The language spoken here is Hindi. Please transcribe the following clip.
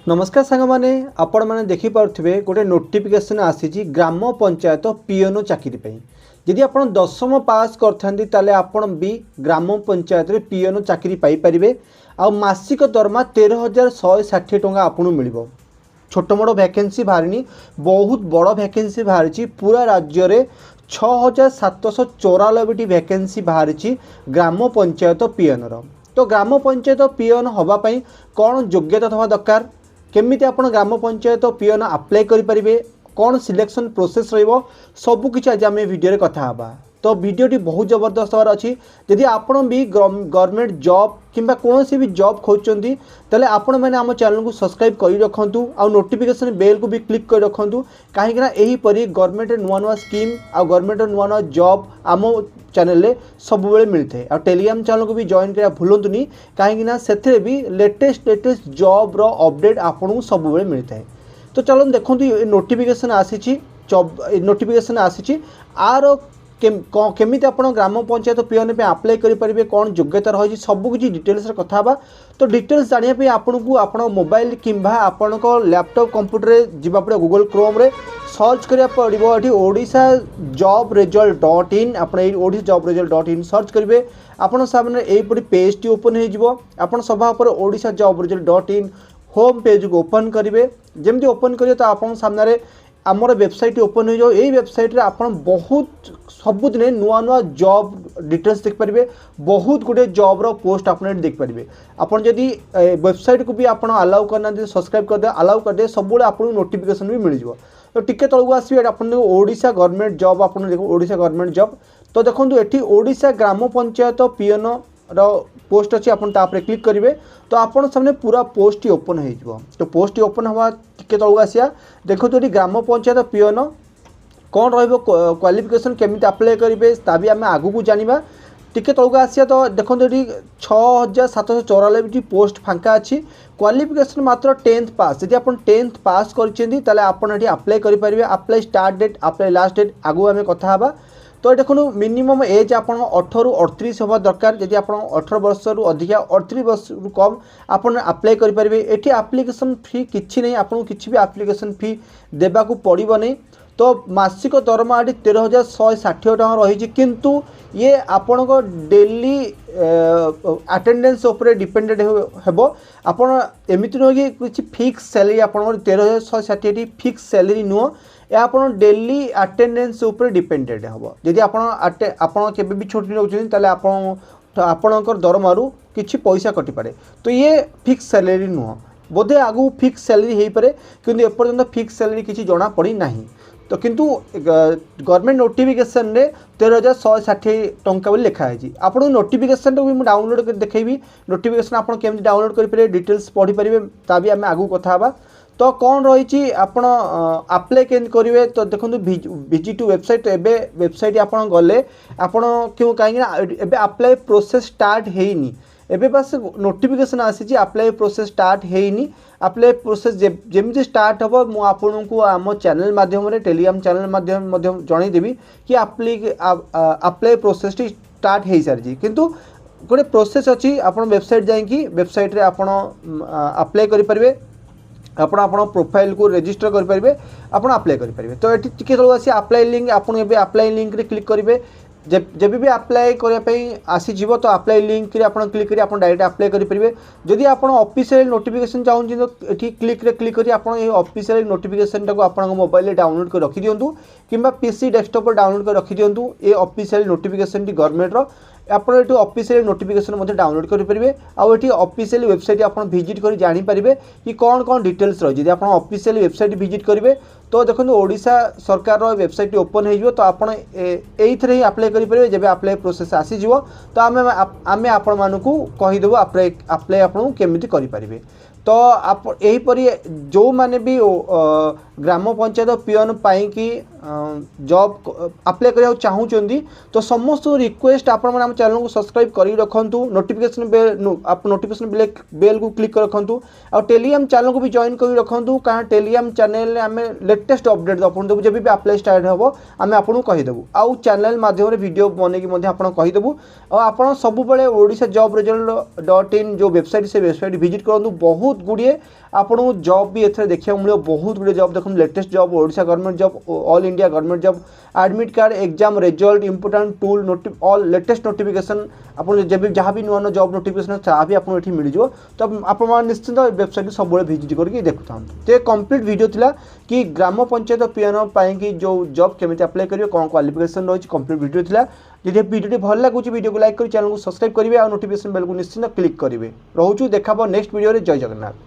नमस्कार सांग मैंने आपण मैंने देखिपे गोटे नोटिफिकेशन आसी ग्राम पंचायत पीएनओ चाकरी जदि आप 10वीं पास करते आपण भी ग्राम पंचायत रे पीएनओ चाकरी पाइपर आ मासिक दरमा 13,160 टंका आपको मिल छोट मोट वैकेंसी बाहरी बहुत बड़ वैकेंसी बाहरी पूरा राज्य में 6,794 वैकेंसी बाहरी ग्राम पंचायत पीएनओ तो ग्राम पंचायत पीएनओ होगापाई कौन योग्यता थवा दरकार केमिति आपण ग्राम पंचायत पीएनओ अप्लाई करें कौन सिलेक्शन प्रोसेस रहिबो सबकिछ आज आम वीडियो रे कथा हबा। तो वीडियोटी बहुत जबरदस्त हबार अच्छी जदि आपण भी गवर्नमेंट जॉब किंबा कौन भी जॉब खोजती तेल आपण मैंने आम चैनल को सब्सक्राइब कर रखु आ नोटिफिकेशन बेल को भी क्लिक कर रखु कहीं यहीपरि गवर्नमेंट नुआ नुआ स्कीम आ गवर्नमेंट नुआ नुआ जॉब आम चैनल रे सब बेले मिलते और टेलीग्राम चैनल को भी जॉइन करा भूलुनी कहीं से भी लेटेस्ट जॉब रो अपडेट आपन को सब बेले मिलता है। तो चलो देखो नोटिफिकेशन आसी नोटिफिकेशन आसी आर केमी आप ग्राम पंचायत पीएनओ पे अप्लाई करेंगे कौन योग्यता रही सबकि डिटेल्स कथा बा। तो डिटेल्स जानापी आपन को आप मोबाइल किंबा आपण लैपटॉप कंप्यूटर जीवा पड़े गूगल क्रोम रे सर्च करा पड़ो ये ओडिशा जॉब रिजल्ट .in आप Odisha job result .in search करेंगे आपन सामने यहीपरि पेज टी ओपन हो सभा Odisha job result .in home page को ओपन करेंगे जमी ओपन करेंगे तो आप सामने आमर वेबसाइट ओपन हो जाओ यही वेबसाइट रे आपन बहुत सबुदिन नुआ नुआ जॉब डिटेल्स देखिपारे बहुत गुटे जॉब रो पोस्ट आपने देखिपारे आपन जदि वेबसाइट को भी आपन अलाउ करना सब्सक्राइब कर दे अलाउ कर दे सब आपन नोटिफिकेशन भी मिल जाओ। तो टिके तलू आसवे आपन ओडिशा गवर्नमेंट जॉब आपन देखो ओडिशा गवर्नमेंट जॉब तो देखो ये ओडिशा ग्राम पंचायत पीएनओ रो पोस्ट अच्छी आप क्लिक करेंगे तो आपन सामने पूरा पोस्ट ही ओपन हो तो पोस्ट ही ओपन हवा टिके तलू आसिया देखो ये ग्राम पंचायत पीएनओ कौन क्वालिफिकेशन केमी अप्लाई करेंगे ता भी आम आगू को जाना टिके तलू आसिया। तो देखो ये 6,794 पोस्ट फांका अच्छी क्वालिफिकेशन मात्र 10th पास जब आप 10th पास कर अप्लाई करेंगे apply start date apply last date आगू आम कथा हवा। तो देखो मिनिमम एज आप 18 ରୁ 38 होगा दरकार जदि आप 18 वर्ष रु अधिका 38 वर्ष रु कम आप अप्लाई करेंगे ये एप्लिकेशन फी किसी नहीं आपको किसी भी एप्लिकेशन फी देवा पड़ो नहीं। तो मासिक दरमा 13,160 टका रही किंतु ये आपण को डेली अटेंडेंस उपरे डिपेंडेंट हेबो आपण एमिति नुह कि किसी फिक्स सैलरी आप 13,160 फिक्स सैलरी नुह या आप डेली अटेंडेंस उपरे डिपेंडेंट हम जदि आपड़ के भी छुट्टी नौकरी आपणकर दरमारू किसी पैसा कटिपे तो ये फिक्स सैलरी नुह बोधे आगू फिक्स सैलरी हो पारे कि एपर्तंत फिक्स सैलरी किसी जना पड़ी ना। तो किंतु गवर्नमेंट नोटिफिकेशन रे 13,160 टंका बोली लिखाई आप नोटिफिकेशन को भी डाउनलोड कर देखी नोटिफिकेशन आप केमी डाउनलोड करेंगे डिटेल्स पढ़ी पारे ता भी आम आगू कथा हवा। तो कौन रही आप अप्लाई केमती करेंगे तो देखो विजिट वेबसाइट एवं वेबसाइट आप गले आप क्यों कहीं अप्लाई प्रोसेस स्टार्ट होनी एबे बस नोटिफिकेशन आसी अप्लाई प्रोसेस स्टार्ट होनी अप्लाई प्रोसेस जमी स्टार्ट हम मुझे आम चैनल माध्यम टेलीग्राम चैनल माध्यम जनईदेवी कि अप्लाई प्रोसेस टी स्टार्ट हो सारी किंतु गोटे प्रोसेस अच्छी आप वेबसाइट जाकि वेबसाइट रे आप अप्लाई करेंगे आपण प्रोफाइल को रजिस्टर करेंगे आप अप्लाई करेंगे। तो ये टिके तलू आसी अप्लाई लिंक आपन अप्लाई लिंक रे क्लिक करेंगे जब भी अप्लाई करने आसीज तो अप्लाई लिंक रे आपन क्लिक करी आपन डायरेक्ट अप्लाई करेंगे जदि आप ऑफिशियल नोटिफिकेशन चाहूँ तो ये क्लिक रे क्लिक करी आपन ये ऑफिशियल नोटिफिकेशन टाको आपन मोबाइल डाउनलोड कर रखी दिंतु किंबा पीसी डेस्कटॉप पर डाउनलोड कर रखी दिंतु ये ऑफिशियल नोटिफिकेशन टी गवर्नमेंट रो आप ऑफिशियल नोटिफिकेशन डाउनलोड करेंगे आउे ऑफिशियल वेबसाइट आप विजिट कर जानीपारे कि कौन कौन डिटेल्स रही जब आप ऑफिशियल वेबसाइट विजिट करेंगे तो देखो ओडिशा सरकार वेबसाइट ओपन हो तो आप ही अप्लाई करेंगे जब अप्लाई प्रोसेस आसीज तो आम आपण कहीदेव अप्लाई आपको केमी करें। तो आप यहीपरि जो मैंने भी ग्राम पंचायत पीएनओ पाई कि जॉब अप्लाई करने चाहूँगी तो समस्त रिक्वेस्ट आप चैनल को सब्सक्राइब कर रखु नोटिफिकेशन बेल आप नोटिफिकेशन बेल को क्लिक कर रखु और टेलीग्राम चैनल को भी जॉइन कर रखु कारण टेलीग्राम चैनल आम लेटेस्ट अपडेट आपको देवु जब भी अप्लाई स्टार्ट हम आम आपको कहीदेबू आउ चैनल माध्यम वीडियो बनैकी आपको कहीदेबू और आप सब ओडिशा जॉब रिजल्ट .in जो वेबसाइट से वेबसाइट विजिट करूँ बहुत गुड़िए आपको जॉब भी एथरे देखा मिले बहुत गुड़े जॉब देखो latest job Odisha government job all India government job admit card exam result important tool all latest notification आप जहाँ भी नुआ नुआ जॉब नोटिफिकेशन ता भी आपको ये मिल जाए तो आप निश्चिंत वेबसाइट सब विजिट करके देखु था तो कंप्लीट वीडियो थिला कि ग्राम पंचायत पीएन कि जो जॉब केमी अप्लाई करेंगे कौन क्वालिफिकेशन रही कंप्लीट वीडियो थिला जब वीडियो भल लगुच वीडियो को लाइक कर चैनल को सब्सक्राइब करेंगे और नोटिफिकेशन बेल को निश्चिंत क्लिक करेंगे रोचु देखा नेक्स्ट वीडियो जय जगन्नाथ।